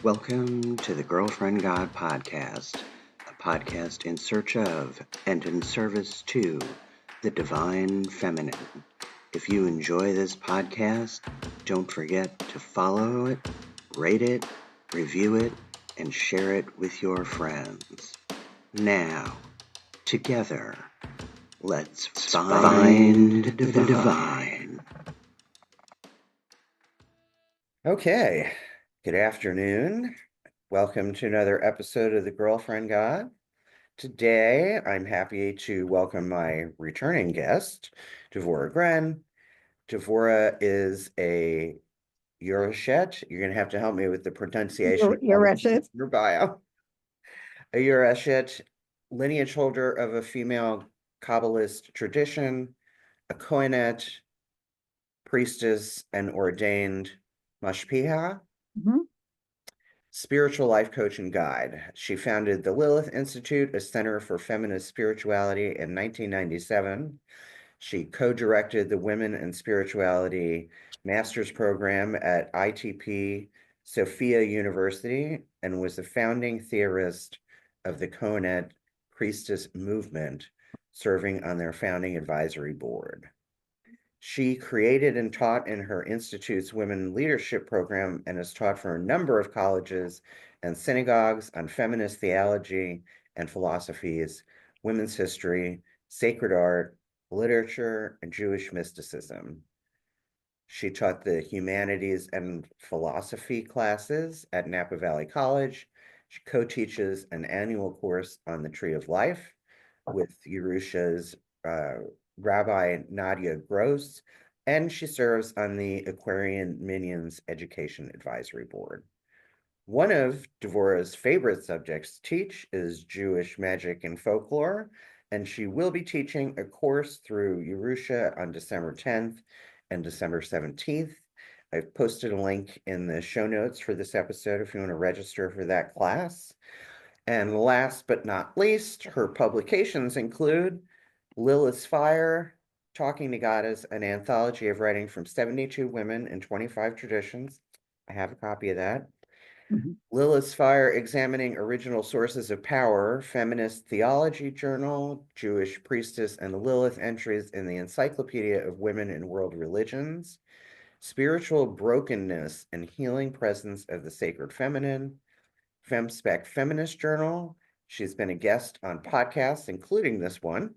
Welcome to the Girlfriend God Podcast, a podcast in search of and in service to the divine feminine. If you enjoy this podcast, don't forget to follow it, rate it, review it, and share it with your friends. Now, together, let's find the divine. Okay, good afternoon. Welcome to another episode of the Girlfriend God. Today, I'm happy to welcome my returning guest, Grenn. Devora is a Yoreshet. You're going to have to help me with the pronunciation of Yoreshet. your bio. A Yoreshet, lineage holder of a female Kabbalist tradition, a Kohenet, priestess, and ordained Mashpi'ah. Spiritual life coach and guide. She founded the Lilith Institute, a center for feminist spirituality, in 1997. She co-directed the Women and Spirituality Master's Program at ITP Sofia University and was the founding theorist of the Kohenet priestess movement, serving on their founding advisory board. She created and taught in her institute's women leadership program and has taught for a number of colleges and synagogues on feminist theology and philosophies, women's history, sacred art, literature, and Jewish mysticism. She taught the Humanities and Philosophy classes at Napa Valley College. She co-teaches an annual course on the Tree of Life with Yerusha's Rabbi Nadya Gross, and she serves on the Aquarian Minyan's Education Advisory Board. One of Devora's favorite subjects to teach is Jewish magic and folklore, and she will be teaching a course through Yerusha on December 10th and December 17th. I've posted a link in the show notes for this episode if you want to register for that class. And last but not least, her publications include Lilith's Fire, Talking to Goddess, an anthology of writing from 72 women in 25 traditions. I have a copy of that. Lilith's Fire, Examining Original Sources of Power, Feminist Theology Journal, Jewish Priestess and Lilith Entries in the Encyclopedia of Women in World Religions, Spiritual Brokenness and Healing Presence of the Sacred Feminine, FemSpec Feminist Journal. She's been a guest on podcasts, including this one,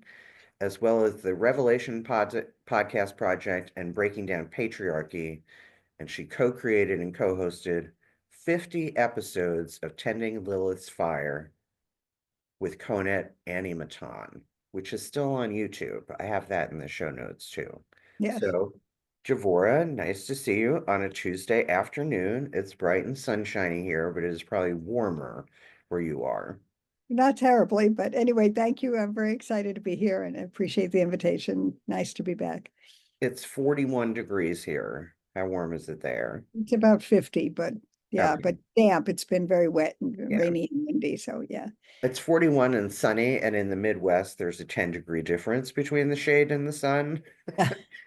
as well as the Revelation Podcast Project and Breaking Down Patriarchy. And she co-created and co-hosted 50 episodes of Tending Lilith's Fire with Kohenet Annie Matan, which is still on YouTube. I have that in the show notes too. Yes. So, Devora, nice to see you on a Tuesday afternoon. It's bright and sunshiny here, but it is probably warmer where you are. Not terribly, but anyway, thank you. I'm very excited to be here and appreciate the invitation. Nice to be back. It's 41 degrees here. How warm is it there? It's about 50, but yeah, Okay. but damp. It's been very wet and Yeah. rainy and windy, so yeah. It's 41 and sunny, and in the Midwest, there's a 10-degree difference between the shade and the sun.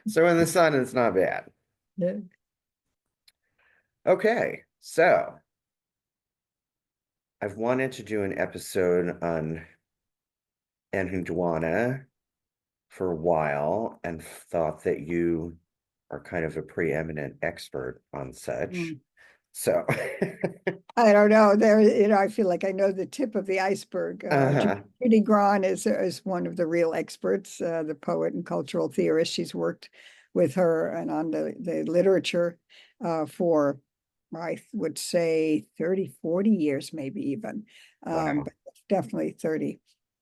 So in the sun, it's not bad. Yeah. Okay, so I've wanted to do an episode on Enheduanna for a while and thought that you are kind of a preeminent expert on such. So I don't know. I feel like I know the tip of the iceberg. Grenn is one of the real experts, the poet and cultural theorist. She's worked with her and on the literature for, I would say, 30, 40 years, maybe even. Wow. But definitely 30.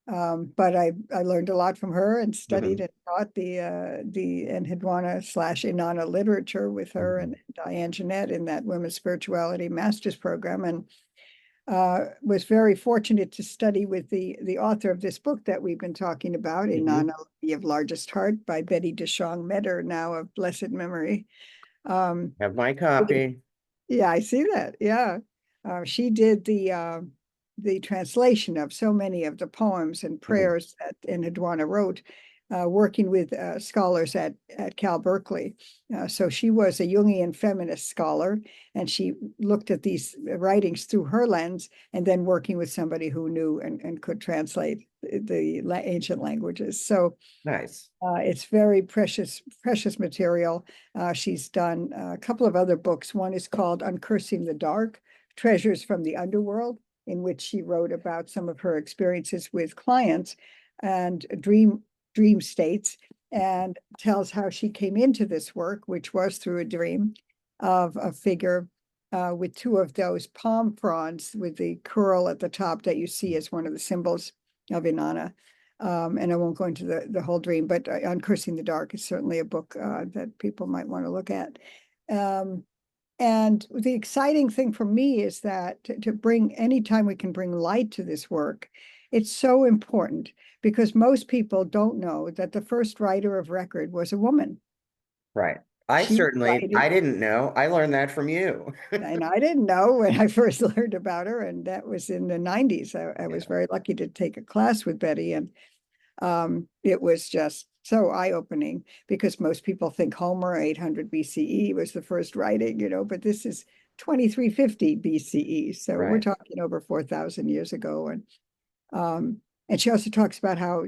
But I learned a lot from her and studied and taught the Enheduanna / Inanna literature with her and Diane Jeanette in that Women's Spirituality Master's Program, and was very fortunate to study with the author of this book that we've been talking about, Inanna of Largest Heart by Betty DeShong Metter, now of blessed memory. Have my copy. Yeah, I see that. Yeah. She did the translation of so many of the poems and prayers that Enheduanna wrote working with scholars at Cal Berkeley. So she was a Jungian feminist scholar, and she looked at these writings through her lens, and then working with somebody who knew and could translate the ancient languages. So Nice. it's very precious material. She's done a couple of other books. One is called Uncursing the Dark, Treasures from the Underworld, in which she wrote about some of her experiences with clients and dream states, and tells how she came into this work, which was through a dream of a figure with two of those palm fronds with the curl at the top that you see as one of the symbols of Inanna. And I won't go into the whole dream, but Uncursing the Dark is certainly a book that people might want to look at. And the exciting thing for me is that to bring, anytime we can bring light to this work, it's so important, because most people don't know that the first writer of record was a woman. Right. I didn't know. I learned that from you. And I didn't know when I first learned about her, and that was in the 90s. I was very lucky to take a class with Betty, and it was just so eye-opening, because most people think Homer, 800 BCE, was the first writing, but this is 2350 BCE. So we're talking over 4,000 years ago. And she also talks about how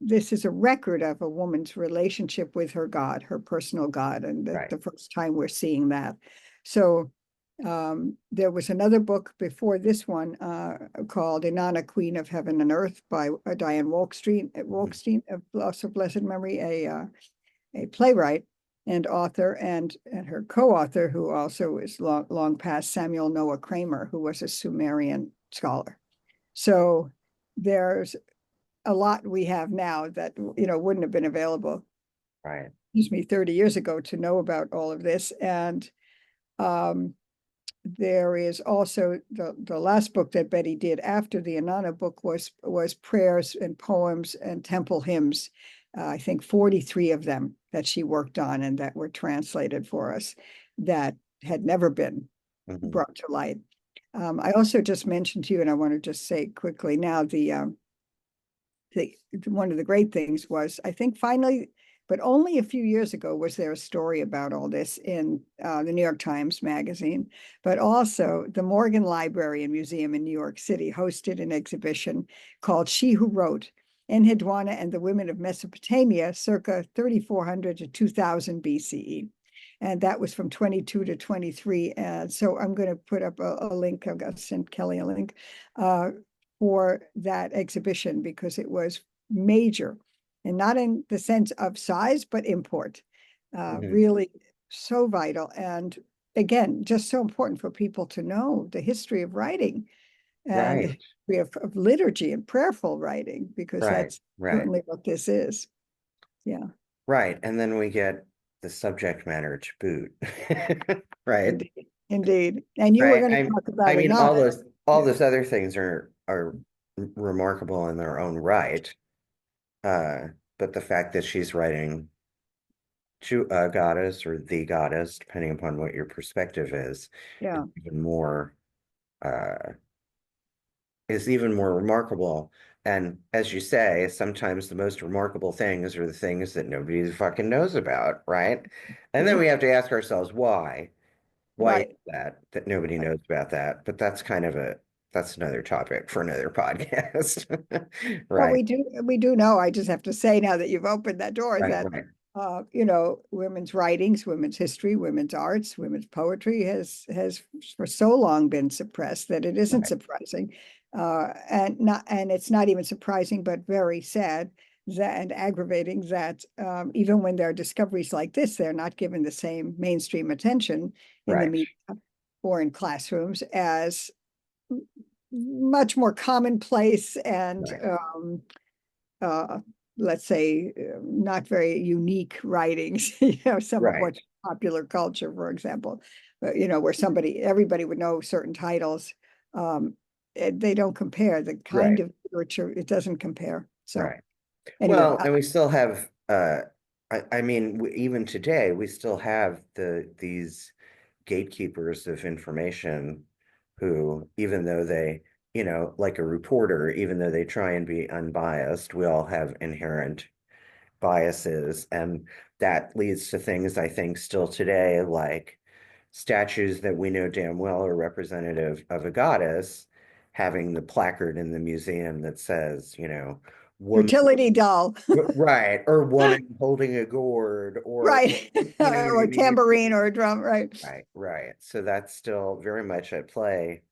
this is a record of a woman's relationship with her God, her personal God, and the first time we're seeing that. So there was another book before this one called Inanna, Queen of Heaven and Earth by Diane Wolkstein, of also blessed memory, a playwright and author, and her co-author, who also is long past, Samuel Noah Kramer, who was a Sumerian scholar. So there's a lot we have now that wouldn't have been available, Right. 30 years ago, to know about all of this. And there is also the last book that Betty did after the Inanna book was prayers and poems and temple hymns. I think 43 of them that she worked on and that were translated for us, that had never been brought to light. I also just mentioned to you, and I want to just say quickly now, one of the great things was, I think finally, but only a few years ago, was there a story about all this in the New York Times Magazine. But also the Morgan Library and Museum in New York City hosted an exhibition called She Who Wrote, Enheduanna and the Women of Mesopotamia, circa 3400 to 2000 BCE. And that was from 22 to 23. And so I'm going to put up a link. I've got to send Kelly a link for that exhibition, because it was major, and not in the sense of size, but import. Really so vital. And again, just so important for people to know the history of writing and the history of liturgy and prayerful writing, because that's certainly what this is. Yeah. Right. And then we get the subject matter to boot. Right. Indeed. And you were going to talk about it. All those other things are remarkable in their own right. But the fact that she's writing to a goddess, or the goddess, depending upon what your perspective is even more remarkable. And as you say, sometimes the most remarkable things are the things that nobody fucking knows about, right? And then we have to ask ourselves why is that nobody knows about that. But that's that's another topic for another podcast. Well, we do know, I just have to say, now that you've opened that door, that women's writings, women's history, women's arts, women's poetry has for so long been suppressed that it isn't surprising. And it's not even surprising, but very sad and aggravating that even when there are discoveries like this, they're not given the same mainstream attention in the media or in classrooms as much more commonplace and let's say not very unique writings, some of what's popular culture, for example, where everybody would know certain titles. They don't compare the kind of literature. It doesn't compare. So anyway, well, and we still have I mean, even today we still have these gatekeepers of information who, even though they, like a reporter, even though they try and be unbiased, we all have inherent biases, and that leads to things I think still today, like statues that we know damn well are representative of a goddess, having the placard in the museum that says, woman, Utility doll. right, or woman holding a gourd, or Right. what Or I a mean? tambourine or a drum, right. Right. So that's still very much at play.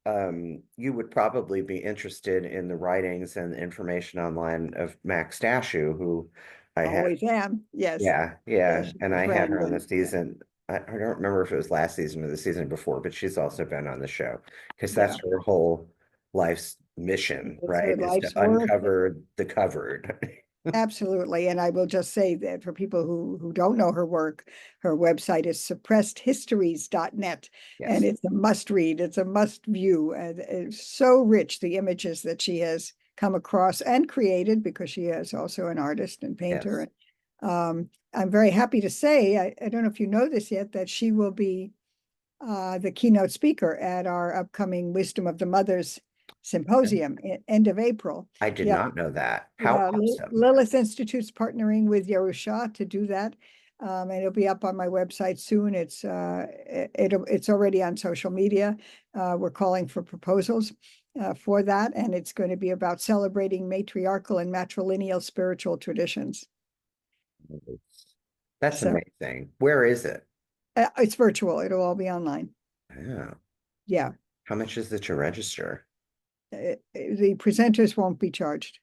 You would probably be interested in the writings and information online of Max Dashu, who I had. Always am. Yes. Yeah, Yeah, yeah. she's And a I had friend her on the and yeah. season. I don't remember if it was last season or the season before, but she's also been on the show because Yeah. that's her whole life's mission, It's her right? Is to life's work. uncover the covered. Absolutely. And I will just say that for people who don't know her work, her website is suppressedhistories.net. And Yes. it's a must read, it's a must view. And it's so rich, the images that she has come across and created, because she is also an artist and painter. Yes. I'm very happy to say, I don't know if you know this yet, that she will be the keynote speaker at our upcoming Wisdom of the Mothers Symposium, end of April. I did Yeah, not know that. How yeah, awesome. Lilith Institute's partnering with Yerusha to do that. And it'll be up on my website soon. It's already on social media. We're calling for proposals for that, and it's going to be about celebrating matriarchal and matrilineal spiritual traditions. That's So amazing. Where is it? it's virtual. It'll all be online. Oh, Yeah, how much is it to register? the presenters won't be charged.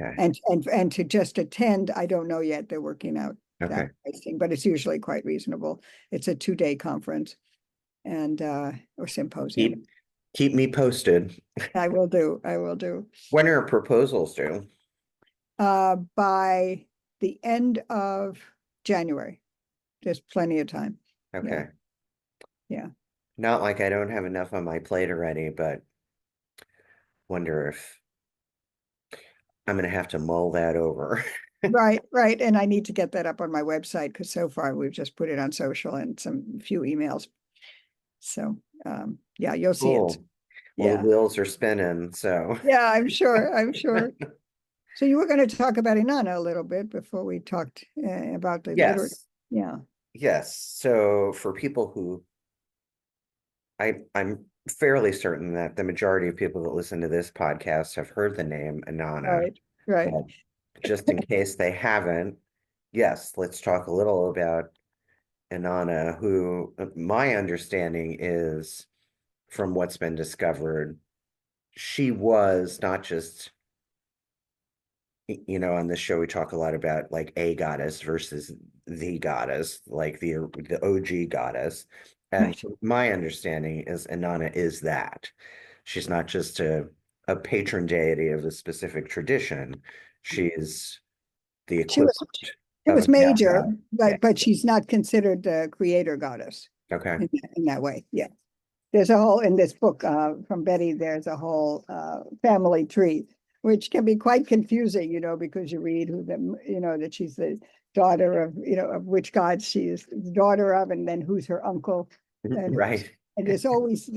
Okay. And to just attend, I don't know yet. They're working out Okay. that pricing, but it's usually quite reasonable. It's a 2-day conference and or symposium. Keep me posted. I will do. I will do. When are proposals due? By the end of January. There's plenty of time. Okay. Yeah. Not like I don't have enough on my plate already, but wonder if I'm gonna have to mull that over. Right, right. And I need to get that up on my website because so far we've just put it on social and some few emails. So yeah, you'll see it. Cool. Well, the Yeah. wheels are spinning, so Yeah, I'm sure. I'm sure. So you were going to talk about Inanna a little bit before we talked about the literature. yes. Yeah. Yes. So for people who I'm fairly certain that the majority of people that listen to this podcast have heard the name Inanna, Right. Right. but just in case they haven't, yes, let's talk a little about Inanna, who my understanding is, from what's been discovered, she was not just, on this show we talk a lot about like a goddess versus the goddess, like the OG goddess. And Right. my understanding is Inanna is that. She's not just a patron deity of a specific tradition. She's the She was equivalent it of was a male major, god. Yeah. but she's not considered the creator goddess Okay. in that way. Yeah. There's a whole in this book from Betty, there's a whole family tree, which can be quite confusing, because you read that she's the daughter of, of which god she is the daughter of, and then who's her uncle. And Right. and there's always,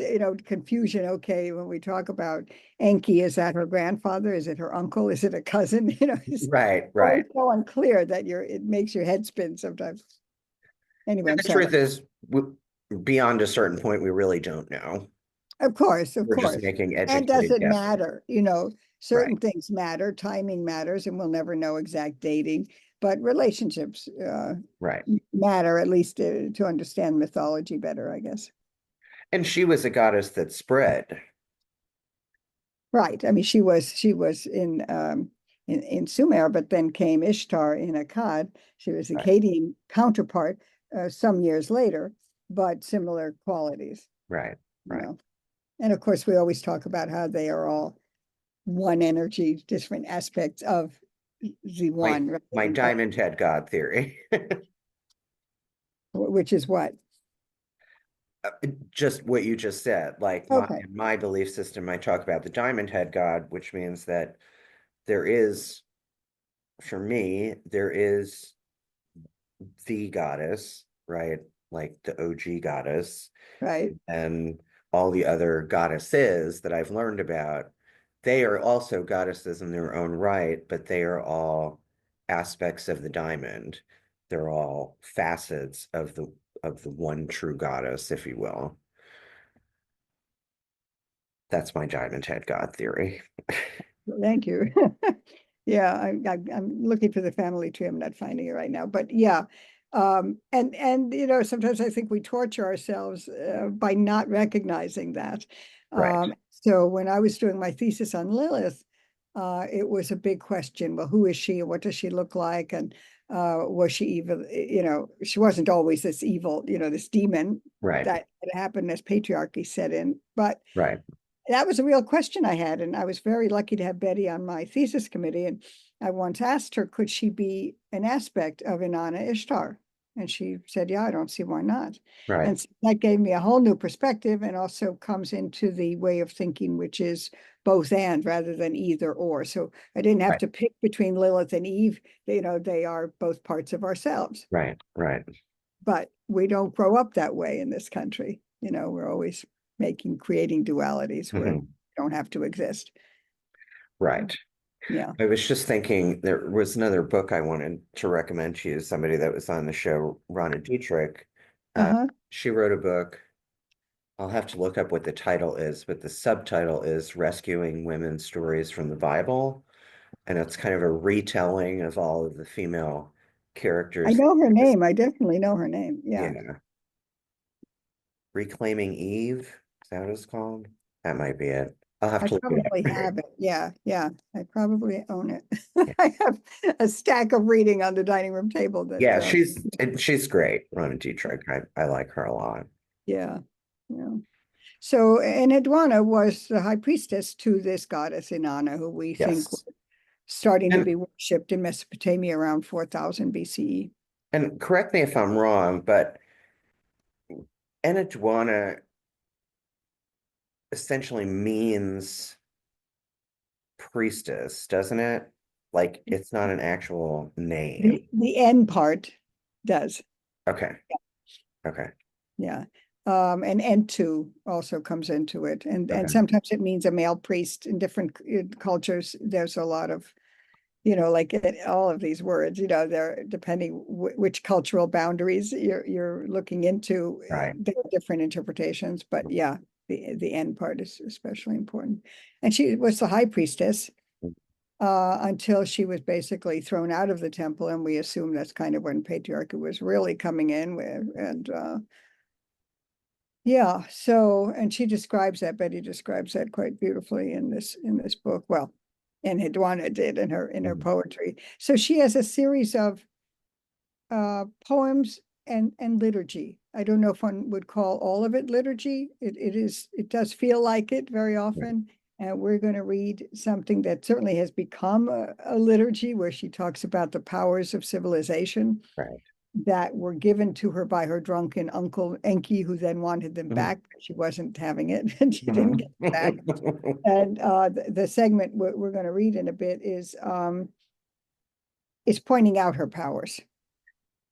confusion. Okay, when we talk about Enki, is that her grandfather? Is it her uncle? Is it a cousin? It's Right. always Right. so unclear that it makes your head spin sometimes. Anyway, And I'm the sorry. truth is, beyond a certain point, we really don't know. Of course, of We're just course. making And does educated it guesses. matter? Right. Certain things matter, timing matters, and we'll never know exact dating, but relationships Right. matter, at least to understand mythology better, I guess. And she was a goddess that spread. Right. I mean, she was in Sumer, but then came Ishtar in Akkad. She was Right. Akkadian counterpart some years later, but similar qualities, Right. you Right. know. And of course, we always talk about how they are all one energy, different aspects of the one, right? My diamond head god theory. Which is what? Just what you just said. Like Okay. in my belief system, I talk about the diamond head god, which means that there is, for me, there is the goddess, right? Like the OG goddess, Right. and all the other goddesses that I've learned about. They are also goddesses in their own right, but they are all aspects of the diamond. They're all facets of the one true goddess, if you will. That's my diamond head god theory. Thank you. Yeah, I'm looking for the family tree. I'm not finding it right now, but yeah. And you know, sometimes I think we torture ourselves by not recognizing that. Right. So when I was doing my thesis on Lilith, it was a big question. Well, who is she and what does she look like? And was she evil? You know, she wasn't always this evil, you know, this demon Right. that happened as patriarchy set in. But Right. that was a real question I had. And I was very lucky to have Betty on my thesis committee. And I once asked her, could she be an aspect of Inanna Ishtar? And she said, yeah, I don't see why not. Right. And so that gave me a whole new perspective and also comes into the way of thinking, which is both and rather than either or. So I didn't have Right. to pick between Lilith and Eve. You know, they are both parts of ourselves. Right. Right. But we don't grow up that way in this country. You know, we're always creating dualities where Mhm. don't have to exist. Right. Yeah. I was just thinking there was another book I wanted to recommend to you, somebody that was on the show, Ronna Dietrich. Uh-huh. She wrote a book. I'll have to look up what the title is, but the subtitle is Rescuing Women's Stories from the Bible. And it's kind of a retelling of all of the female I characters. know her name. I definitely know her name. Yeah. Yeah. Reclaiming Eve. Is that what it's called? That might be it. I'll have I to look it probably up. have it. Yeah. Yeah. I probably own it. Yeah. I have a stack of reading on the dining room table that Yeah, she's great, Ronna Dietrich. I like her a lot. yeah. Yeah. So Enheduanna was the high priestess to this goddess Inanna, who we think was Yes. starting to And be worshipped in Mesopotamia around 4000 BCE. and correct me if I'm wrong, but Enheduanna essentially means priestess, doesn't it? Like it's not an actual name. The end part does. Okay. Okay. Yeah. And Entu also comes into it. And Okay. sometimes it means a male priest in different cultures. There's a lot of, you know, like all of these words, you know, they're depending which cultural boundaries you're looking into, Right. there are different interpretations. But yeah, the end part is especially important. And she was the high priestess until she was basically thrown out of the temple. And we assume that's kind of when patriarchy was really coming in with, and yeah, so, and she describes that, Betty describes that quite beautifully in this book. Well, and Enheduanna did in her poetry. So she has a series of poems and liturgy. I don't know if one would call all of it liturgy. It does feel like it very often. And we're going to read something that certainly has become a liturgy, where she talks about the powers of civilization Right. that were given to her by her drunken uncle Enki, who then wanted them Mhm. back, but she wasn't having it, and she didn't get it back. And the segment we're going to read in a bit is pointing out her powers.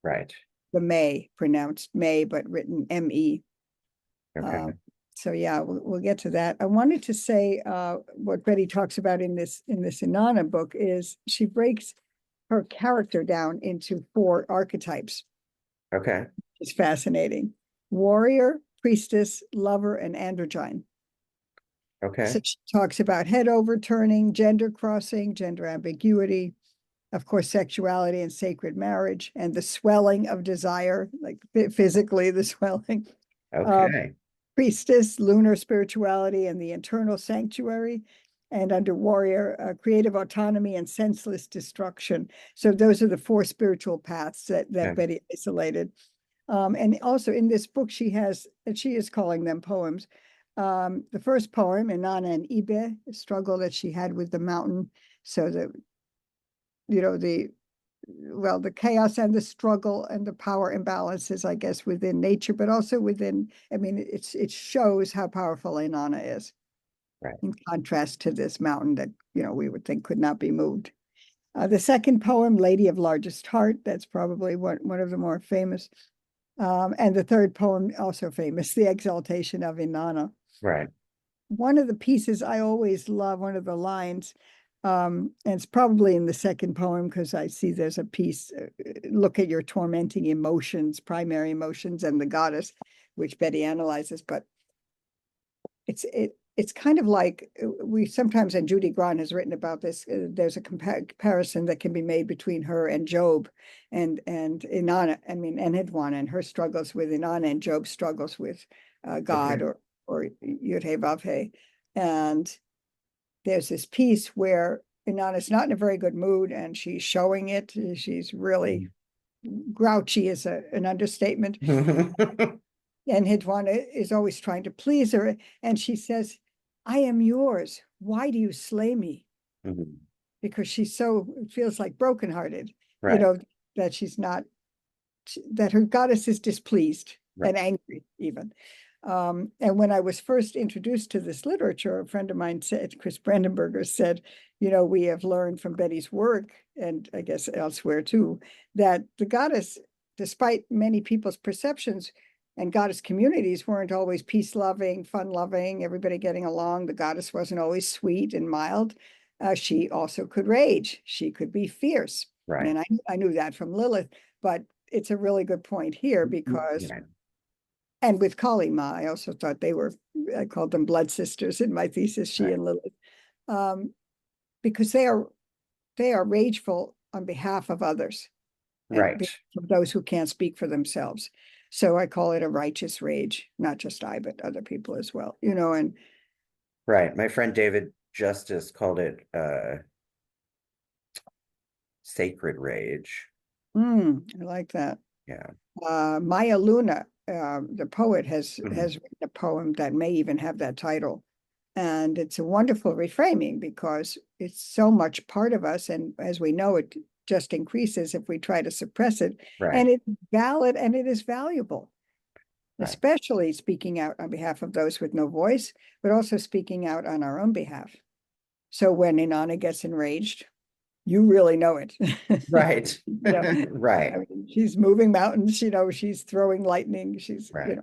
Right. The May, pronounced May, but written M-E. Okay. So yeah, we'll get to that. I wanted to say what Betty talks about in this Inanna book is she breaks her character down into 4 archetypes. Okay. It's fascinating. Warrior, priestess, lover, and androgyne. Okay. So she talks about head overturning, gender crossing, gender ambiguity, of course, sexuality and sacred marriage, and the swelling of desire, like physically the swelling. Okay. Priestess, lunar spirituality, and the internal sanctuary. And under warrior, creative autonomy and senseless destruction. So those are the 4 spiritual paths that Okay. Betty isolated. And also in this book, she is calling them poems. The first poem, Inanna and Ibe, the struggle that she had with the mountain. So that, you know, the chaos and the struggle and the power imbalances, I guess, within nature, but also within, I mean, it shows how powerful Inanna is. Right. In contrast to this mountain that, you know, we would think could not be moved. The second poem, Lady of Largest Heart, that's probably one of the more famous. And the third poem, also famous, The Exaltation of Inanna. Right. One of the pieces I always love, one of the lines, And it's probably in the second poem because I see there's a piece, look at your tormenting emotions, primary emotions, and the goddess, which Betty analyzes. But it's kind of like we sometimes, and Judy Grenn has written about this, there's a comparison that can be made between her and Job and Inanna, Enheduanna, and her struggles with Inanna, and Job's struggles with God, Okay. or Yud-Heh-Vav-Heh. And there's this piece where Inanna's not in a very good mood and she's showing it. She's really grouchy is an understatement. And Enheduanna is always trying to please her. And she says, I am yours. Why do you slay me? Because she's so, it feels like brokenhearted, Right. that she's not, that her goddess is displeased Right. and angry even. And when I was first introduced to this literature, a friend of mine said, Chris Brandenburger said, we have learned from Betty's work, and I guess elsewhere too, that the goddess, despite many people's perceptions, and goddess communities weren't always peace-loving, fun-loving, everybody getting along. The goddess wasn't always sweet and mild. She also could rage. She could be fierce. Right. And I knew that from Lilith, but it's a really good point here because, and with Kali Ma, I also thought I called them blood sisters in my thesis, she and Lilith, because they are rageful on behalf of others. Right. Of those who can't speak for themselves. So I call it a righteous rage, not just I, but other people as well, and. Right. My friend David Justice called it sacred rage. I like that. Yeah. Maya Luna, the poet, has written a poem that may even have that title. And it's a wonderful reframing because it's so much part of us. And as we know, it just increases if we try to suppress it. Right. And it's valid and it is valuable, Right. especially speaking out on behalf of those with no voice, but also speaking out on our own behalf. So when Inanna gets enraged, you really know it. Right. Right. I mean, she's moving mountains, she's throwing lightning, she's, Right.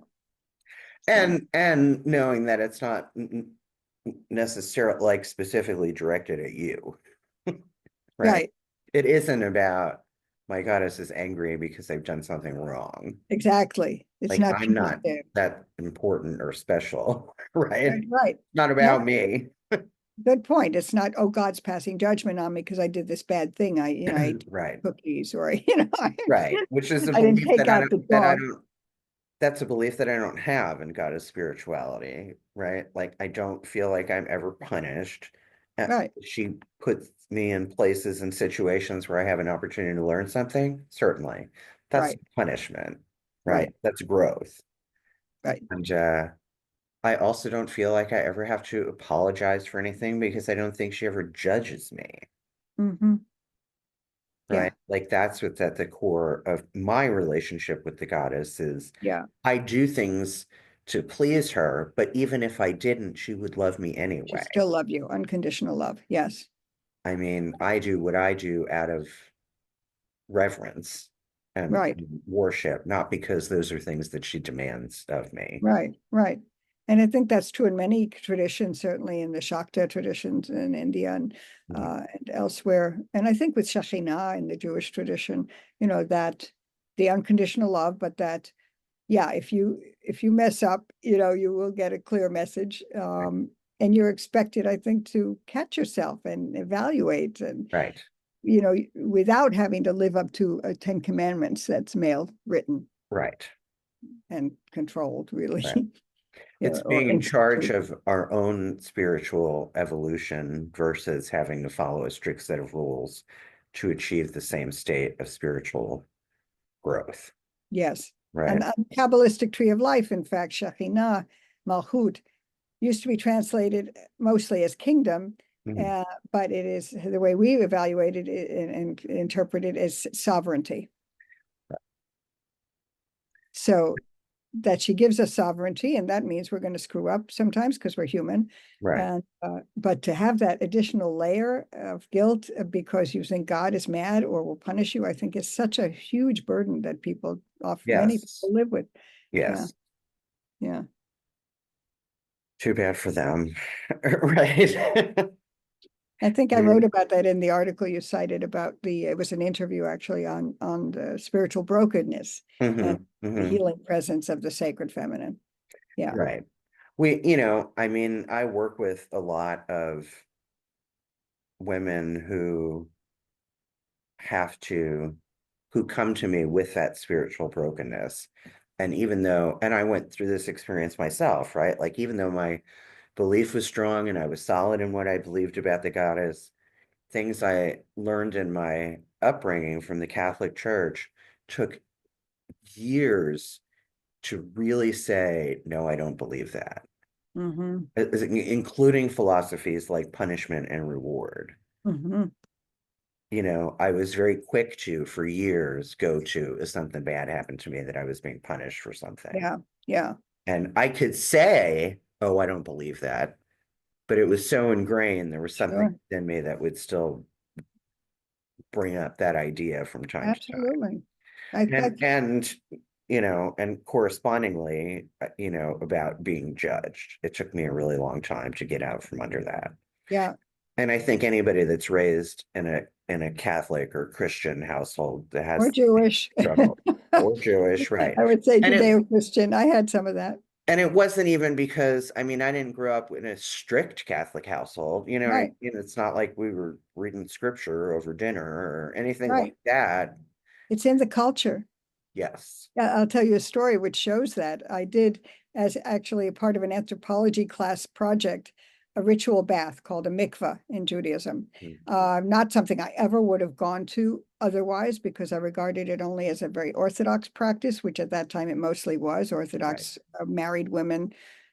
So. And knowing that it's not necessarily like specifically directed at you. Right. It isn't about my goddess is angry because they've done something wrong. Exactly. It's Like not I'm not that important or special, right? Right. Not about me. Good point. It's not, oh, God's passing judgment on me because I did this bad thing. I ate Right. cookies, or Right. Which is a I didn't belief take out the dog. That's a belief that I don't have in goddess spirituality, right? Like I don't feel like I'm ever punished. Right. She puts me in places and situations where I have an opportunity to learn something. Certainly. That's punishment, right? That's growth. Right. And I also don't feel like I ever have to apologize for anything because I don't think she ever judges me. Right. Like that's what's at the core of my relationship with the goddess is I do things to please her, but even if I didn't, she would love me anyway. She'd still love you. Unconditional love. Yes. I mean, I do what I do out of reverence and worship, not because those are things that she demands of me. Right. And I think that's true in many traditions, certainly in the Shakta traditions in India and elsewhere. And I think with Shekhinah in the Jewish tradition, that the unconditional love, but that, if you mess up, you will get a clear message. And you're expected, I think, to catch yourself and evaluate and, without having to live up to a 10 Commandments that's male written. Right. And controlled, really. Right. It's being in charge of our own spiritual evolution versus having to follow a strict set of rules to achieve the same state of spiritual growth. Yes. Right. And the Kabbalistic tree of life, in fact, Shekhinah, Malchut, used to be translated mostly as kingdom, but it is the way we evaluated it and interpret it as sovereignty. Right. So that she gives us sovereignty, and that means we're going to screw up sometimes because we're human. Right. And but to have that additional layer of guilt because you think God is mad or will punish you, I think is such a huge burden that people many people live with. Yes. Yeah. Too bad for them. Right. I think I wrote about that in the article you cited about it was an interview actually on the spiritual brokenness and the healing presence of the sacred feminine. Yeah. Right. I mean, I work with a lot of women who come to me with that spiritual brokenness. And and I went through this experience myself, right? Like, even though my belief was strong and I was solid in what I believed about the goddess, things I learned in my upbringing from the Catholic Church took years to really say, no, I don't believe that. Including philosophies like punishment and reward. I was very quick to, for years, go to, if something bad happened to me, that I was being punished for something. Yeah, yeah. And I could say, oh, I don't believe that. But it was so ingrained, there was something in me that would still bring up that idea from time to time. Absolutely. And correspondingly, about being judged. It took me a really long time to get out from under that. Yeah. And I think anybody that's raised in a Catholic or Christian household that has or Jewish struggle, or Jewish, right? I would say Judeo-Christian. I had some of that. And it wasn't even because, I mean, I didn't grow up in a strict Catholic household, Right. It's not like we were reading scripture over dinner or anything Right. like that. It's in the culture. Yes. I'll tell you a story which shows that. I did, as actually a part of an anthropology class project, a ritual bath called a mikvah in Judaism. Not something I ever would have gone to otherwise, because I regarded it only as a very Orthodox practice, which at that time it mostly was. Orthodox married women,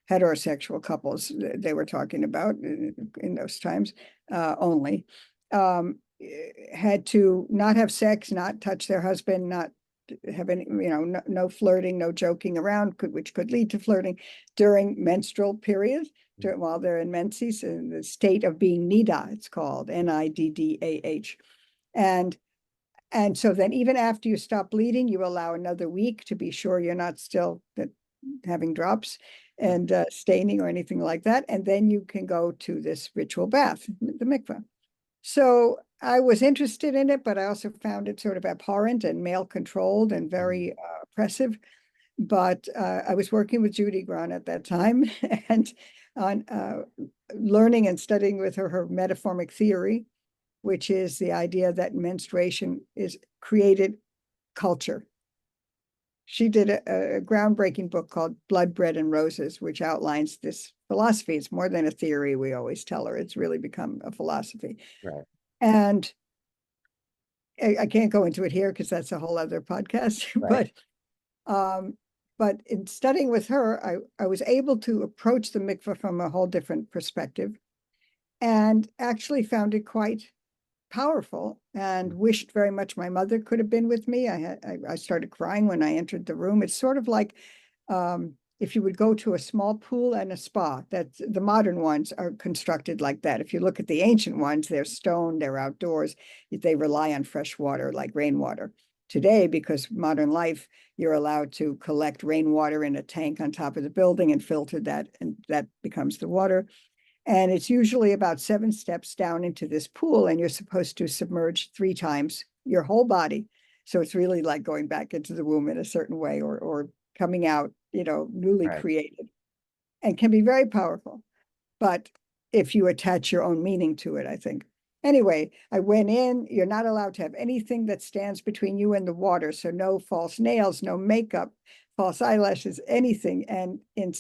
heterosexual couples they were talking about in those times only. Had to not have sex, not touch their husband, not have any, no flirting, no joking around, which could lead to flirting during menstrual periods, while they're in menses, in the state of being nida, it's called Niddah. And so then even after you stop bleeding, you allow another week to be sure you're not still having drops and staining or anything like that. And then you can go to this ritual bath, the mikveh. So I was interested in it, but I also found it sort of abhorrent and male controlled and very oppressive. But I was working with Judy Grenn at that time and on learning and studying with her metaformic theory, which is the idea that menstruation is created culture. She did a groundbreaking book called Blood, Bread, and Roses, which outlines this philosophy. It's more than a theory, we always tell her. It's really become a philosophy. Right. And I can't go into it here because that's a whole other podcast. Right. But in studying with her, I was able to approach the mikveh from a whole different perspective, and actually found it quite powerful, and wished very much my mother could have been with me. I started crying when I entered the room. It's sort of like if you would go to a small pool and a spa. That the modern ones are constructed like that. If you look at the ancient ones, they're stone, they're outdoors. They rely on fresh water like rainwater. Today, because modern life, you're allowed to collect rainwater in a tank on top of the building and filter that, and that becomes the water. And it's usually about 7 steps down into this pool, and you're supposed to submerge 3 times your whole body. So it's really like going back into the womb in a certain way, or coming out, newly created, and can be very powerful. But if you attach your own meaning to it, I think. Anyway, I went in. You're not allowed to have anything that stands between you and the water. So no false nails, no makeup, false eyelashes, anything. And in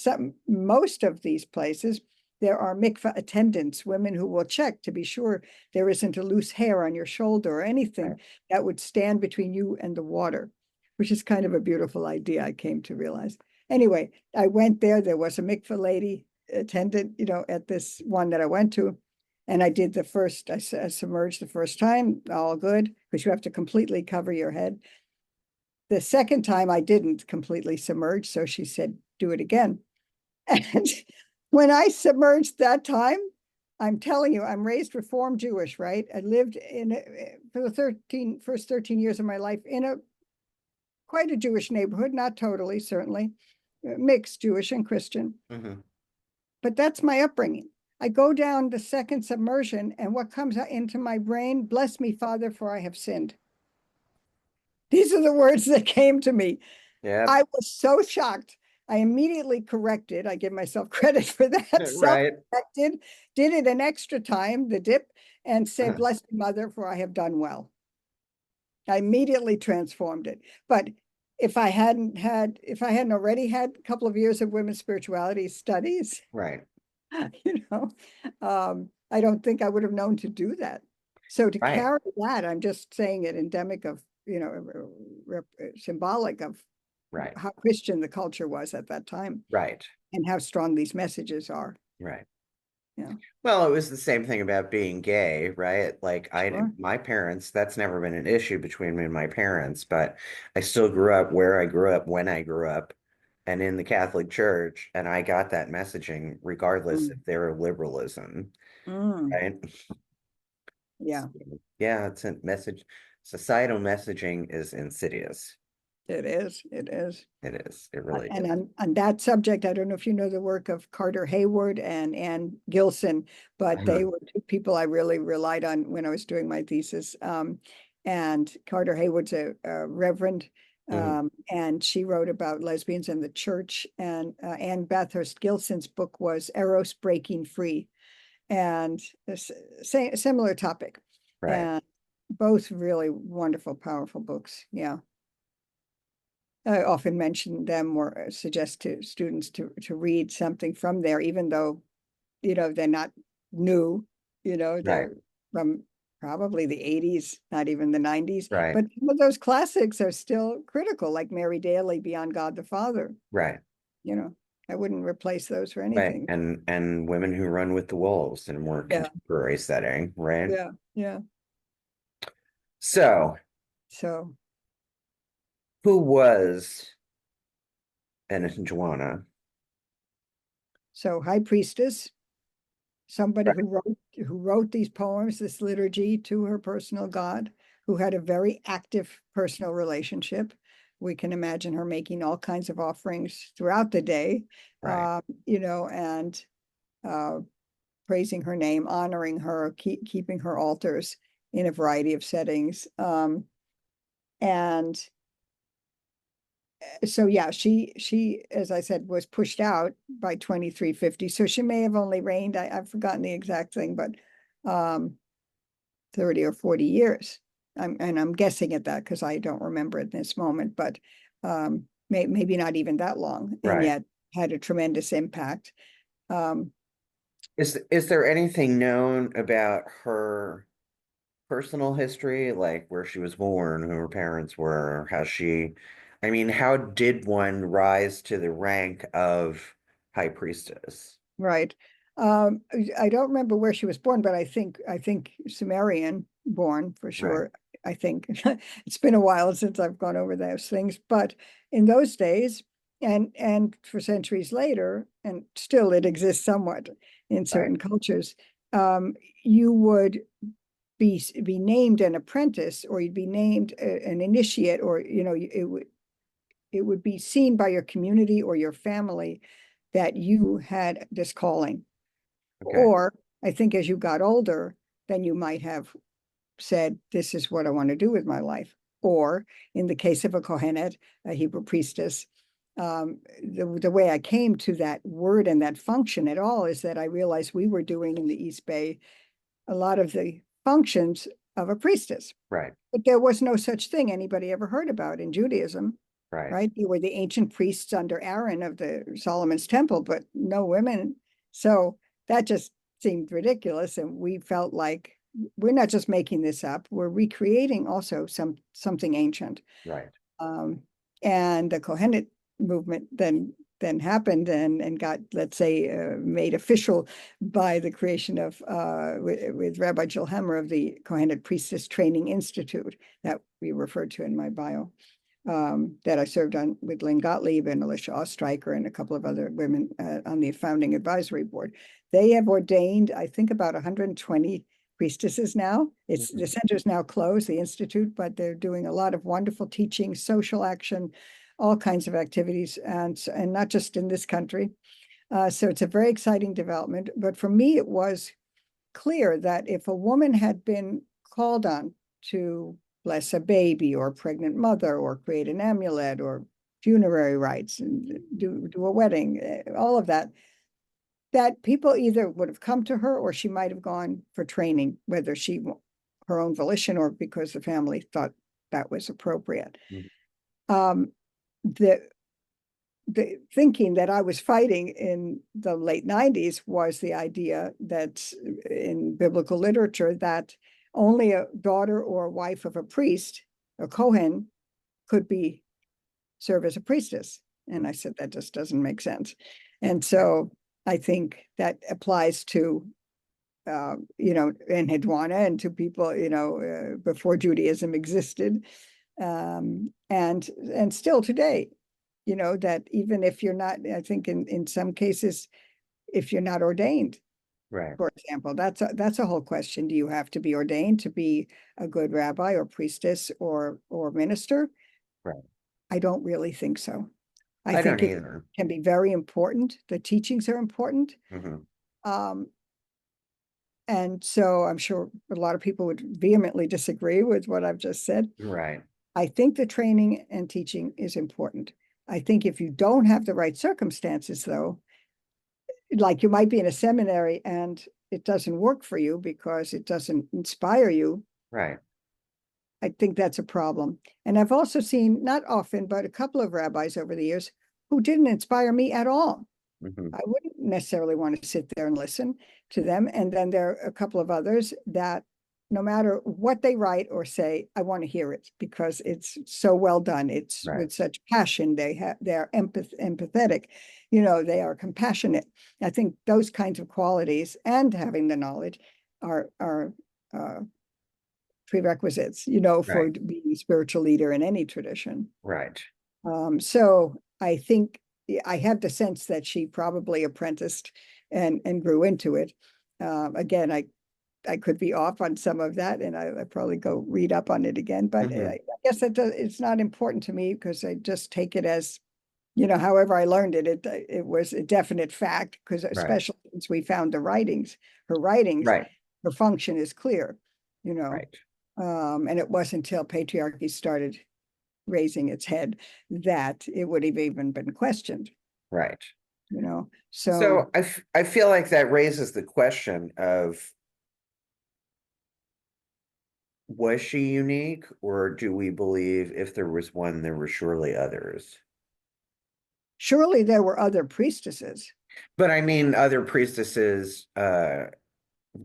most of these places, there are mikveh attendants, women who will check to be sure there isn't a loose hair on your shoulder or anything that would stand between you and the water, which is kind of a beautiful idea, I came to realize. Anyway, I went there. There was a mikveh lady attendant, at this one that I went to. And I did I submerged the first time, all good, because you have to completely cover your head. The second time I didn't completely submerge, so she said, do it again. And when I submerged that time, I'm telling you, I'm raised Reform Jewish, right? I lived for the first 13 years of my life in quite a Jewish neighborhood, not totally, certainly, mixed Jewish and Christian. But that's my upbringing. I go down the second submersion, and what comes into my brain? Bless me, Father, for I have sinned. These are the words that came to me. Yeah. I was so shocked. I immediately corrected. I give myself credit for that. Right. Self-corrected, did it an extra time, the dip, and said, bless me, Mother, for I have done well. I immediately transformed it. But if I hadn't already had a couple of years of women's spirituality studies, Right. I don't think I would have known to do that. So to Right. carry that, I'm just saying it endemic of, symbolic of Right. how Christian the culture was at that time Right. and how strong these messages are. Right. Yeah. Well, it was the same thing about being gay, right? Like Sure. my parents, that's never been an issue between me and my parents, but I still grew up where I grew up when I grew up and in the Catholic Church, and I got that messaging regardless of their liberalism, right? Yeah, Yeah, it's a message. Societal messaging is insidious. it is. It is. It is. It really And is. on that subject, I don't know if you know the work of Carter Hayward and Ann Gilson, but they were two people I really relied on when I was doing my thesis. And Carter Hayward's a reverend, and she wrote about lesbians in the church. And Ann Bathurst Gilson's book was Eros Breaking Free, and similar topic. Right. And both really wonderful, powerful books. Yeah. I often mention them or suggest to students to read something from there, even though, they're not new, they're from probably the 80s, not even the 90s. Right. But some of those classics are still critical, like Mary Daly, Beyond God the Father. Right. I wouldn't replace those for Right. anything. And Women Who Run with the Wolves in a more contemporary setting, right? Yeah. Yeah. So who was Enheduanna? So high priestess, somebody who wrote these poems, this liturgy to her personal God, who had a very active personal relationship. We can imagine her making all kinds of offerings throughout the day, Right. And praising her name, honoring her, keeping her altars in a variety of settings. And so yeah, she, as I said, was pushed out by 2350. So she may have only reigned, I've forgotten the exact thing, but 30 or 40 years. I'm guessing at that because I don't remember at this moment, but maybe not even that long, and yet had a tremendous impact. Is there anything known about her personal history, like where she was born, who her parents were, how did one rise to the rank of high priestess? Right. I don't remember where she was born, but I think Sumerian born for sure. I think it's been a while since I've gone over those things, but in those days and for centuries later, and still it exists somewhat in certain cultures, you would be named an apprentice, or you'd be named an initiate, or it would be seen by your community or your family that you had this calling. Or I think as you got older, then you might have said, this is what I want to do with my life. Or in the case of a Kohenet, a Hebrew priestess, the way I came to that word and that function at all is that I realized we were doing in the East Bay a lot of the functions of a priestess. Right. But there was no such thing anybody ever heard about in Judaism. Right. You were the ancient priests under Aaron of the Solomon's temple, but no women. So that just seemed ridiculous. And we felt like we're not just making this up, we're recreating also something ancient. Right. And the Kohenet movement then happened and got, let's say, made official by the creation of with Rabbi Jill Hammer of the Kohenet Priestess Training Institute that we referred to in my bio. That I served on with Lynn Gottlieb and Alicia Ostreicher and a couple of other women on the founding advisory board. They have ordained, I think, about 120 priestesses now. The center is now closed, the institute, but they're doing a lot of wonderful teaching, social action, all kinds of activities, and not just in this country. So it's a very exciting development. But for me, it was clear that if a woman had been called on to bless a baby or a pregnant mother or create an amulet or funerary rites and do a wedding, all of that, that people either would have come to her or she might have gone for training, whether her own volition or because the family thought that was appropriate. Mhm. The thinking that I was fighting in the late 90s was the idea that in biblical literature that only a daughter or wife of a priest, a Kohen, could serve as a priestess. And I said, that just doesn't make sense. And so I think that applies to, Enheduanna and to people, before Judaism existed. And still today, that even if you're not, I think in some cases, if you're not ordained, Right. for example, that's a whole question. Do you have to be ordained to be a good rabbi or priestess or minister? Right. I don't really think so. I don't think it either. can be very important. The teachings are important. Mhm. And so I'm sure a lot of people would vehemently disagree with what I've just said. Right. I think the training and teaching is important. I think if you don't have the right circumstances, though, like you might be in a seminary and it doesn't work for you because it doesn't inspire you, Right. I think that's a problem. And I've also seen, not often, but a couple of rabbis over the years who didn't inspire me at all. Mhm. I wouldn't necessarily want to sit there and listen to them. And then there are a couple of others that no matter what they write or say, I want to hear it because it's so well done. It's Right. with such passion. They're empathetic, they are compassionate. I think those kinds of qualities and having the knowledge are prerequisites, for Right. being a spiritual leader in any tradition. Right. So I think I have the sense that she probably apprenticed and grew into it. Again, I could be off on some of that, and I probably go read up on it again. But Mhm. I guess it's not important to me because I just take it as, however I learned it. It was a definite fact because Right. especially since we found her writings, Right. her function is clear, Right. And it wasn't until patriarchy started raising its head that it would have even been questioned, Right. So So I feel like that raises the question of, was she unique, or do we believe if there was one, there were surely others? surely there were other priestesses. But I mean, other priestesses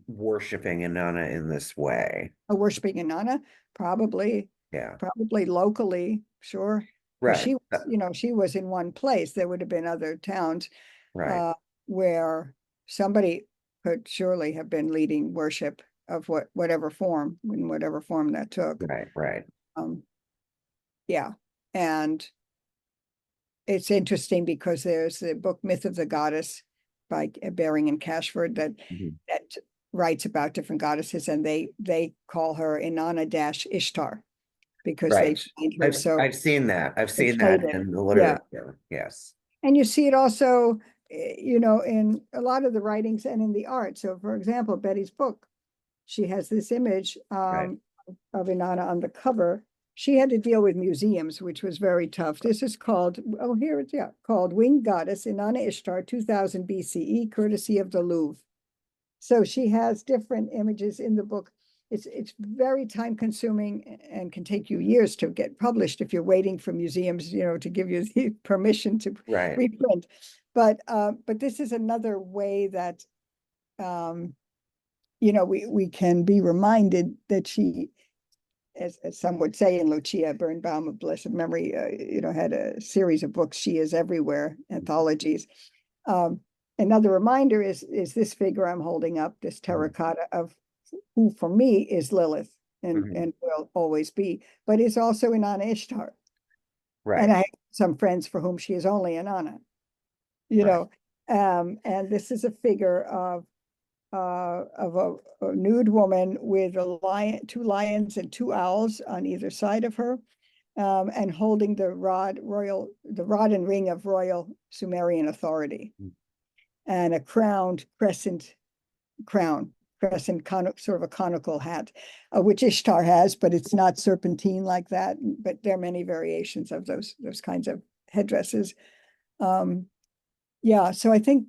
worshiping Inanna in this way. Worshiping Inanna, probably Yeah. locally, sure. Because Right. she was in one place. There would have been other towns Right. where somebody could surely have been leading worship of whatever form, in whatever form that took. Right. Right. Yeah. And it's interesting because there's the book Myth of the Goddess by Baring and Cashford that Mhm. writes about different goddesses, and they call her Inanna-Ishtar because they Right. find her so I've seen that. I've seen that inflated. in the Yeah. literature. Yes. And you see it also, in a lot of the writings and in the art. So, for example, Betty's book, she has this image Right. of Inanna on the cover. She had to deal with museums, which was very tough. This is called, called Winged Goddess Inanna Ishtar, 2000 BCE, courtesy of the Louvre. So she has different images in the book. It's very time consuming and can take you years to get published if you're waiting for museums, to give you the permission to Right. reprint. But this is another way that we can be reminded that she, as some would say, in Lucia Birnbaum of blessed memory, had a series of books, She Is Everywhere, anthologies. Another reminder is this figure I'm holding up, this terracotta of who for me is Lilith and will always be, but is also Inanna Ishtar. Right. And I have some friends for whom she is only Inanna, and this is a figure of a nude woman with a lion, two lions and two owls on either side of her, and holding the rod and ring of royal Sumerian authority. and a crowned crescent crown, sort of a conical hat, which Ishtar has, but it's not serpentine like that. But there are many variations of those kinds of headdresses. Yeah, so I think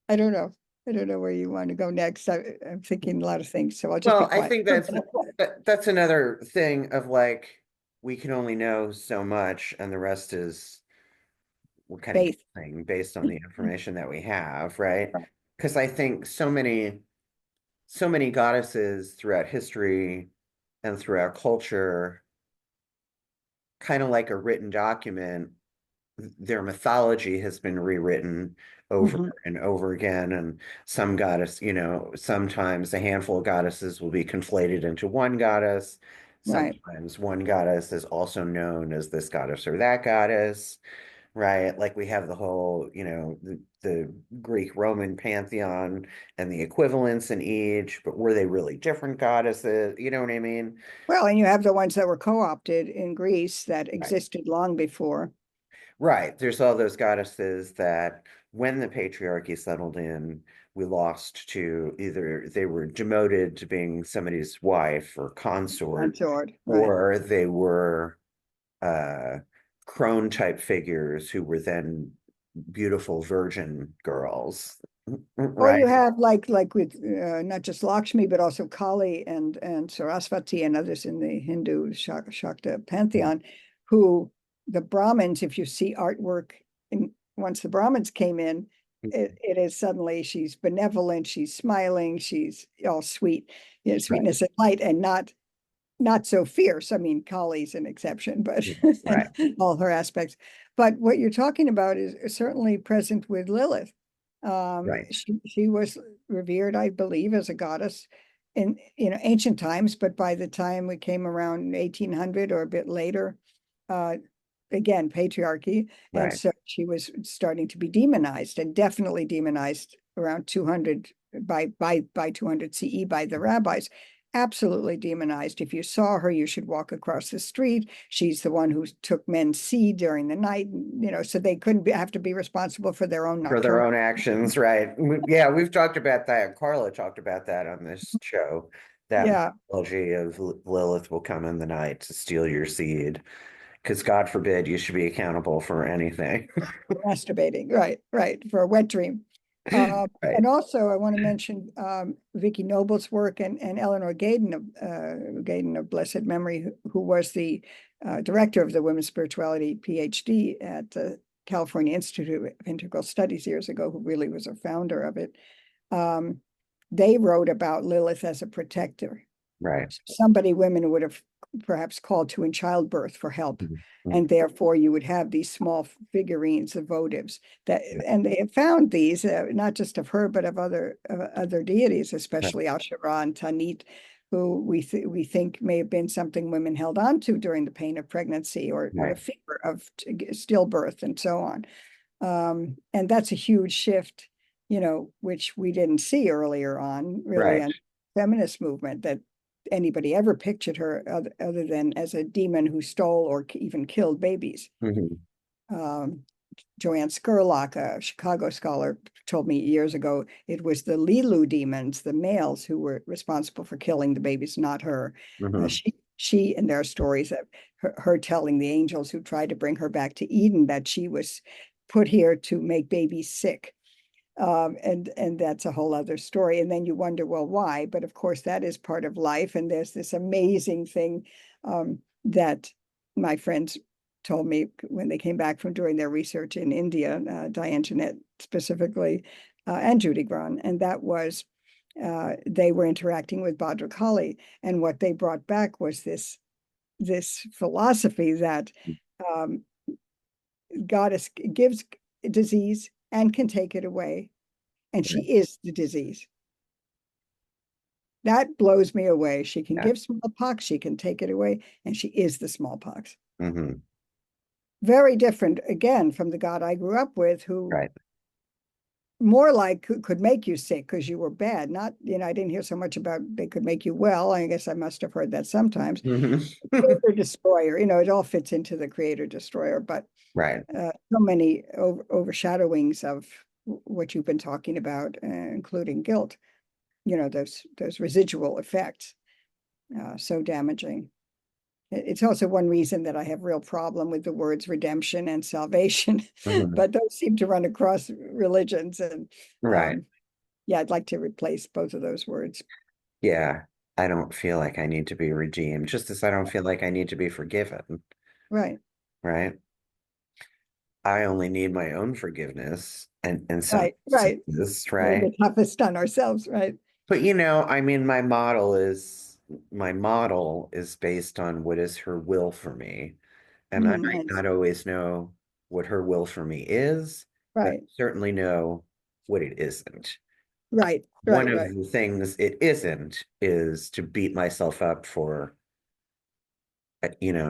I don't know. I don't know where you want to go next. I'm thinking a lot of things, so I'll just be Well, I quiet. think that's another thing of like, we can only know so much, and the rest is we're kind of Faith. guessing based on the information that we have, right? Right. Because I think so many goddesses throughout history and throughout culture, kind of like a written document, their mythology has been rewritten over Mhm. and over again. And some goddess, sometimes a handful of goddesses will be conflated into one goddess. Right. Sometimes one goddess is also known as this goddess or that goddess, right? Like we have the whole, the Greek Roman pantheon and the equivalents in each, but were they really different goddesses? You know what I mean? Well, and you have the ones that were co-opted in Greece that Right. existed long before. Right. There's all those goddesses that when the patriarchy settled in, we lost to either they were demoted to being somebody's wife or consort, Sword, right. or they were uh, crone type figures who were then beautiful virgin girls. Or Right. you have like with not just Lakshmi, but also Kali and Sarasvati and others in the Hindu Shakta pantheon, who the Brahmins, if you see artwork, once the Brahmins came in, it is suddenly she's benevolent, she's smiling, she's all sweet, Right. sweetness and light, and not so fierce. I mean, Kali's an exception, but Right. and all her aspects. But what you're talking about is certainly present with Lilith. Right. She was revered, I believe, as a goddess in ancient times, but by the time we came around 1800 or a bit later, uh, again, patriarchy, and Right. so she was starting to be demonized, and definitely demonized around 200 by 200 CE by the rabbis. Absolutely demonized. If you saw her, you should walk across the street. She's the one who took men's seed during the night, so they couldn't have to be responsible for their own For their nocturnal. own actions, right? Yeah, we've talked about that. Carla talked about that on this show. That Yeah, mythology of Lilith will come in the night to steal your seed, because God forbid you should be accountable for anything. masturbating. Right, for a wet dream. Right. And also, I want to mention Vicky Noble's work and Eleanor Gaydon of blessed memory, who was the director of the Women's Spirituality Ph.D. at the California Institute of Integral Studies years ago, who really was a founder of it. They wrote about Lilith as a protector. Right. Somebody women would have perhaps called to in childbirth for help. Mhm. And therefore you would have these small figurines of votives and they have found these, not just of her, but of other deities, Right. especially Asherah and Tanit, who we think may have been something women held on to during the pain of pregnancy or the Right. fear of stillbirth and so on. And that's a huge shift, which we didn't see earlier on, really, Right. on feminist movement, that anybody ever pictured her other than as a demon who stole or even killed babies. Mhm. Um, Joanne Scurlock, a Chicago scholar, told me years ago it was the Lilu demons, the males, who were responsible for killing the babies, not her. Mhm. She and there are stories of her telling the angels who tried to bring her back to Eden that she was put here to make babies sick. And that's a whole other story. And then you wonder, well, why? But of course, that is part of life. And there's this amazing thing that my friends told me when they came back from doing their research in India, Diane Jeanette specifically, and Judy Grenn, and that was they were interacting with Bhadrakali, and what they brought back was this philosophy that um, goddess gives disease and can take it away, and she Right. is the disease. That blows me away. She can Yeah. give smallpox, she can take it away, and she is the smallpox. Mhm. Very different, again, from the God I grew up with, who Right. more like could make you sick because you were bad. Not, I didn't hear so much about they could make you well. I guess I must have heard that sometimes. Creator destroyer, it all fits into the creator destroyer, but Right. so many overshadowings of what you've been talking about, including guilt, those residual effects, so damaging. It's also one reason that I have real problem with the words redemption and salvation, but those seem to run across religions. And Right. yeah, I'd like to replace both of those words. Yeah. I don't feel like I need to be redeemed, just as I don't feel like I need to be forgiven. Right. Right. I only need my own forgiveness and some Right. Right. senses, We're right? the toughest on ourselves. Right. But I mean, my model is based on what is her will for me. And I might And not always know what her will for me is, but I right. certainly know what it isn't. Right. One Right. of Right. the things it isn't is to beat myself up for,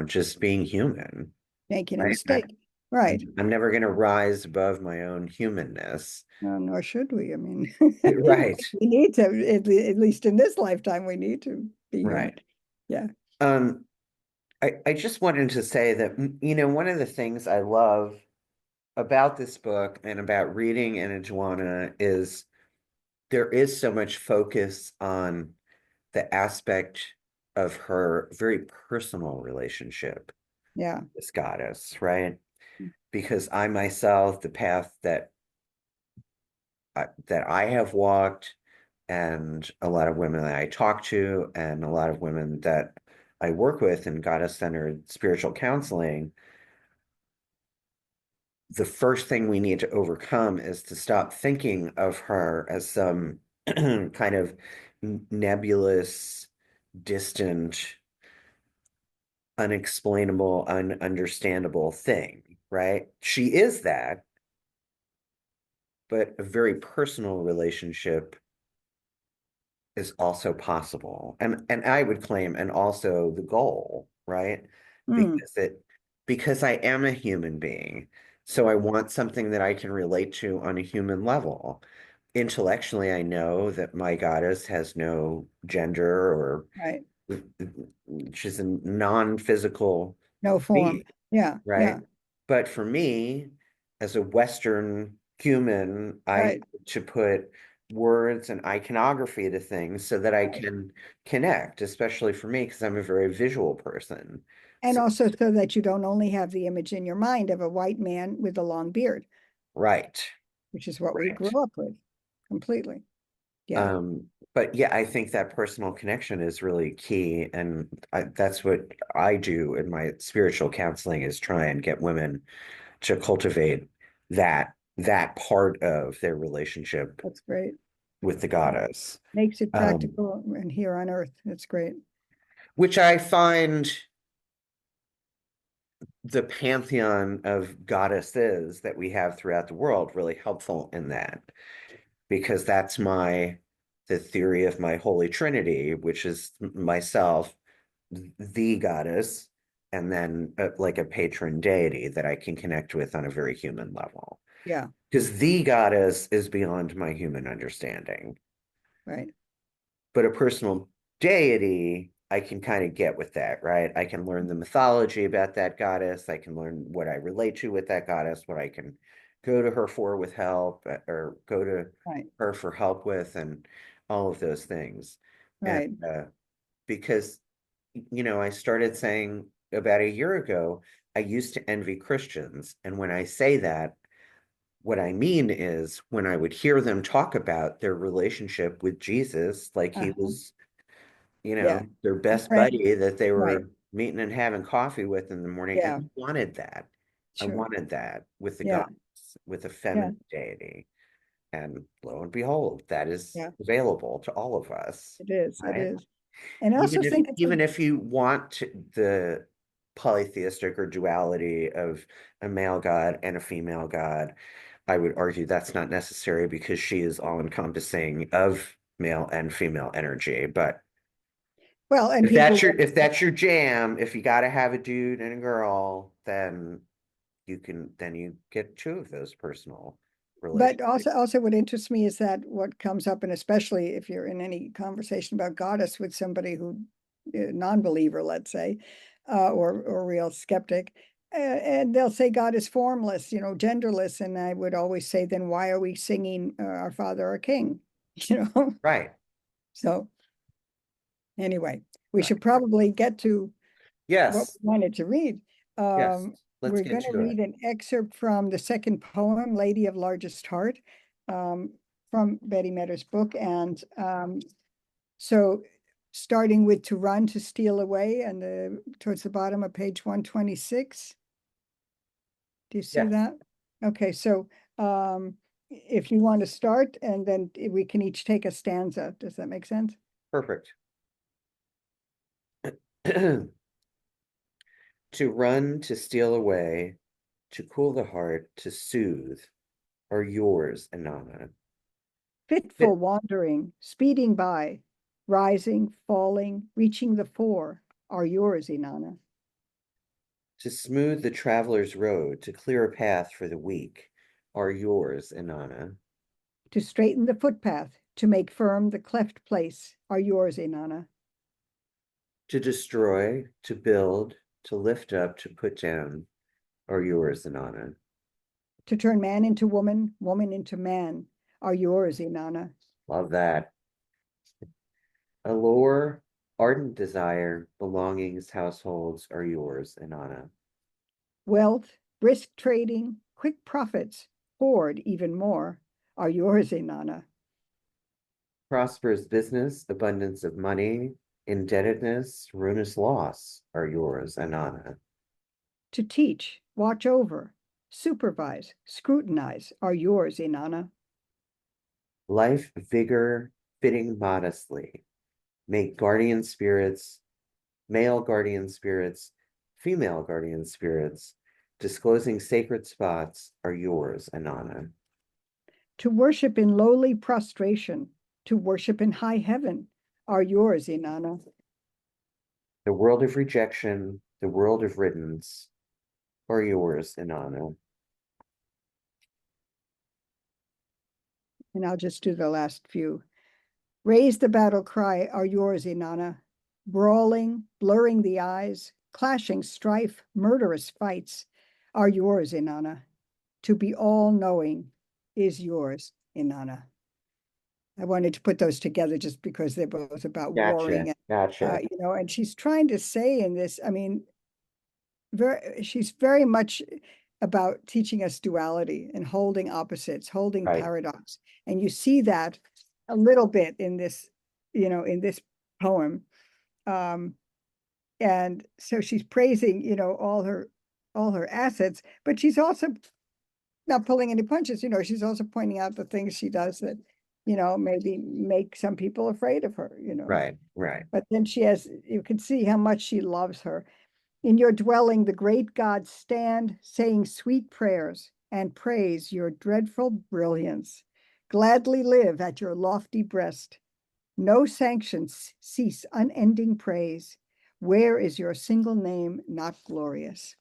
just being human, Making a right? mistake. Right. I'm never going to rise above my own humanness. No, nor should we. I mean, Right, we need to, at least in this lifetime, we need to be human. right. Yeah. Um, I just wanted to say that, one of the things I love about this book and about reading Enheduanna is there is so much focus on the aspect of her very personal relationship Yeah. with this goddess, right? Because I myself, the path that I have walked, and a lot of women that I talk to, and a lot of women that I work with in goddess-centered spiritual counseling, the first thing we need to overcome is to stop thinking of her as some kind of nebulous, distant, unexplainable, ununderstandable thing, right? She is that, but a very personal relationship is also possible. And I would claim, and also the goal, right? Mm, Because I am a human being. So I want something that I can relate to on a human level. Intellectually, I know that my goddess has no gender, or right. she's a non-physical No form. being, Yeah. right? Yeah. But for me, as a Western human, I Right. need to put words and iconography to things so that I Right. can connect, especially for me, because I'm a very visual person. And So, also so that you don't only have the image in your mind of a white man with a long beard, right, which is what we right. grew up with completely. Yeah. But yeah, I think that personal connection is really key, and that's what I do in my spiritual counseling, is try and get women to cultivate that part of their relationship That's great. with the Yeah. goddess, Makes it um, practical and here on earth. That's great. which I find the pantheon of goddesses that we have throughout the world really helpful in that, because that's the theory of my Holy Trinity, which is myself, the goddess, and then like a patron deity that I can connect with on a very human level. Yeah. Because the goddess is beyond my human understanding. Right. But a personal deity, I can kind of get with that, right? I can learn the mythology about that goddess. I can learn what I relate to with that goddess, what I can go to her for with help, or go to Right. her for help with, and all of those things. And Right. because, I started saying about a year ago, I used to envy Christians. And when I say that, what I mean is when I would hear them talk about their relationship with Jesus, like he Uh-huh. was, Yeah. their best Right. buddy that they Right. were meeting and having coffee with in the morning. And Yeah. I wanted that. I Sure. wanted that with the Yeah. gods, with a Yeah. feminine deity. And lo and behold, that is Yeah. available to all of us, It is. It right? is. And I also think it's Even if you want the polytheistic or duality of a male god and a female god, I would argue that's not necessary, because she is all encompassing of male and female energy. But well, and people if that's your jam, if you got to have a dude and a girl, then you get two of those personal. relationship. But also what interests me is that what comes up, and especially if you're in any conversation about goddess with somebody who, non-believer, let's say, or real skeptic, and they'll say God is formless, genderless. And I would always say, then why are we singing Our Father, Our King? Right. So anyway, we Right. should probably get to what Yes. we wanted to read. Yes. Let's We're get going to to it. read an excerpt from the second poem, Lady of Largest Heart, from Betty Medder's book. And so starting with To Run, to Steal Away, and towards the bottom of page 126. Do you see Yes. that? Okay, so if you want to start, and then we can each take a stanza. Does that make sense? Perfect. To run, to steal away, to cool the heart, to soothe, are yours, Inanna. Fitful wandering, speeding by, rising, falling, reaching the fore, are yours, Inanna. To smooth the traveler's road, to clear a path for the weak, are yours, Inanna. To straighten the footpath, to make firm the cleft place, are yours, Inanna. To destroy, to build, to lift up, to put down, are yours, Inanna. To turn man into woman, woman into man, are yours, Inanna. Love that. Allure, ardent desire, belongings, households are yours, Inanna. Wealth, brisk trading, quick profits, hoard even more, are yours, Inanna. Prosperous business, abundance of money, indebtedness, ruinous loss are yours, Inanna. To teach, watch over, supervise, scrutinize, are yours, Inanna. Life, vigor, fitting modestly, make guardian spirits, male guardian spirits, female guardian spirits, disclosing sacred spots are yours, Inanna. To worship in lowly prostration, to worship in high heaven, are yours, Inanna. The world of rejection, the world of riddance are yours, Inanna. And I'll just do the last few. Raise the battle cry, are yours, Inanna. Brawling, blurring the eyes, clashing strife, murderous fights, are yours, Inanna. To be all-knowing is yours, Inanna. I wanted to put those together just because they're both about warring. Gotcha. And she's trying to say in this, I mean, she's very much about teaching us duality and holding opposites, holding Right. paradox. And you see that a little bit in this, in this poem. And so she's praising, all her assets, but she's also not pulling any punches. She's also pointing out the things she does that, maybe make some people afraid of her, Right. But then you can see how much she loves her. In your dwelling, the great gods stand, saying sweet prayers and praise your dreadful brilliance. Gladly live at your lofty breast. No sanctions cease unending praise. Where is your single name not glorious?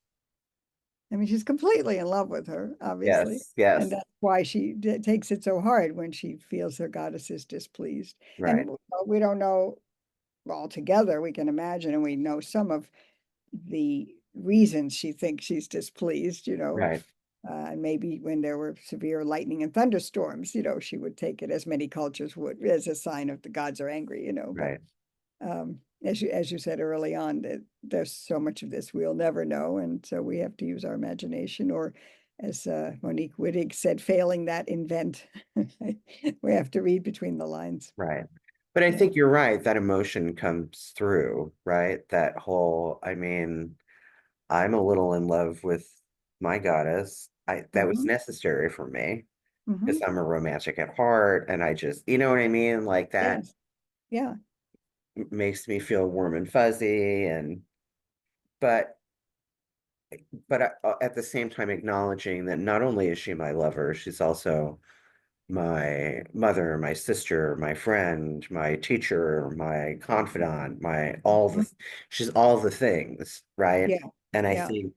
I mean, she's completely in love with her, obviously. Yes. And that's why she takes it so hard when she feels her goddess is displeased. Right. And we don't know altogether. We can imagine, and we know some of the reasons she thinks she's displeased, Right. Maybe when there were severe lightning and thunderstorms, she would take it, as many cultures would, as a sign of the gods are angry, Right. But as you said early on, that there's so much of this we'll never know, and so we have to use our imagination, or as Monique Wittig said, failing that, invent. We have to read between the lines. Right. But I think you're right. That emotion comes through, right? That whole, I mean, I'm a little in love with my goddess. That was necessary for me because I'm a romantic at heart, and I just, you know what I mean? Like that Yes. Yeah. makes me feel warm and fuzzy, and but at the same time acknowledging that not only is she my lover, she's also my mother, my sister, my friend, my teacher, my confidant, she's all the things, right? Yeah. And I Yeah. think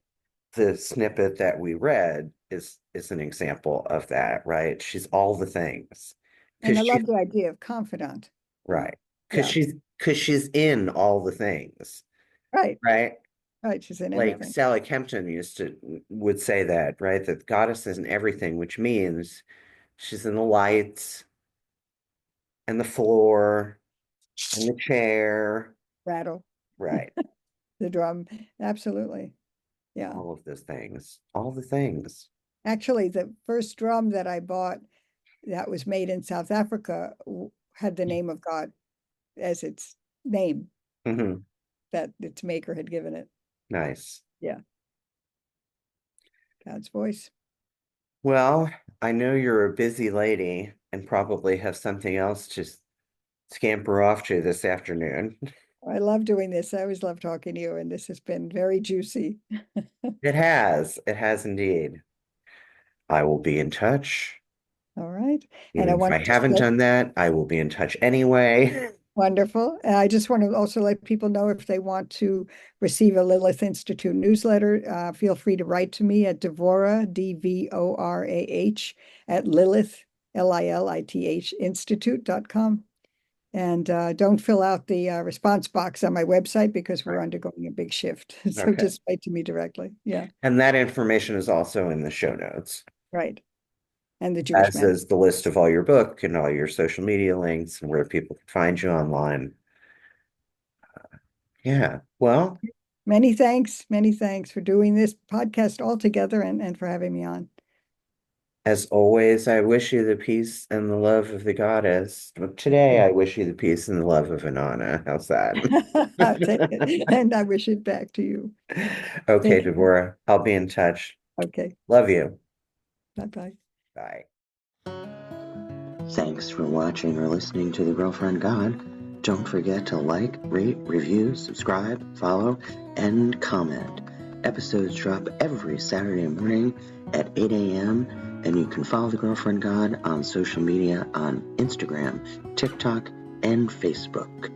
the snippet that we read is an example of that, right? She's all the things. And I Because love the idea of confidant. right. Because Yeah. she's in all the things, Right. right? Right. She's in Like everything. Sally Kempton would say that, right? That goddess is in everything, which means she's in the lights and the floor and the chair. Rattle. Right. The drum. Absolutely. Yeah. All of those things. All the things. Actually, the first drum that I bought that was made in South Africa had the name of God as its name Hmm. that its maker had given it. Nice. Yeah. God's voice. Well, I know you're a busy lady and probably have something else to scamper off to this afternoon. I love doing this. I always love talking to you, and this has been very juicy. It has. It has indeed. I will be in touch. All right. And I Even if want I to just haven't done that, I will be in touch anyway. wonderful. I just want to also let people know if they want to receive a Lilith Institute newsletter, feel free to write to me at Dvorah, DVORAH, at Lilith, LILITH, institute.com. And don't fill out the response box on my website because we're Right. undergoing a big shift. So Okay. just write to me directly. Yeah, And that information is also in the show notes, right. And the Jewish as man. is the list of all your book and all your social media links and where people can find you online. Yeah. Well, Many thanks for doing this podcast all together and for having me on. as always, I wish you the peace and the love of the goddess. But today, I wish you the peace and the love of Inanna. How's that? I'll take it. And I wish it back to you. Okay, Thank you. Deborah, I'll be in touch. Okay. Love you. Bye-bye. Bye. Thanks for watching or listening to The Girlfriend God. Don't forget to like, rate, review, subscribe, follow, and comment. Episodes drop every Saturday morning at 8 a.m. and you can follow The Girlfriend God on social media on Instagram, TikTok, and Facebook.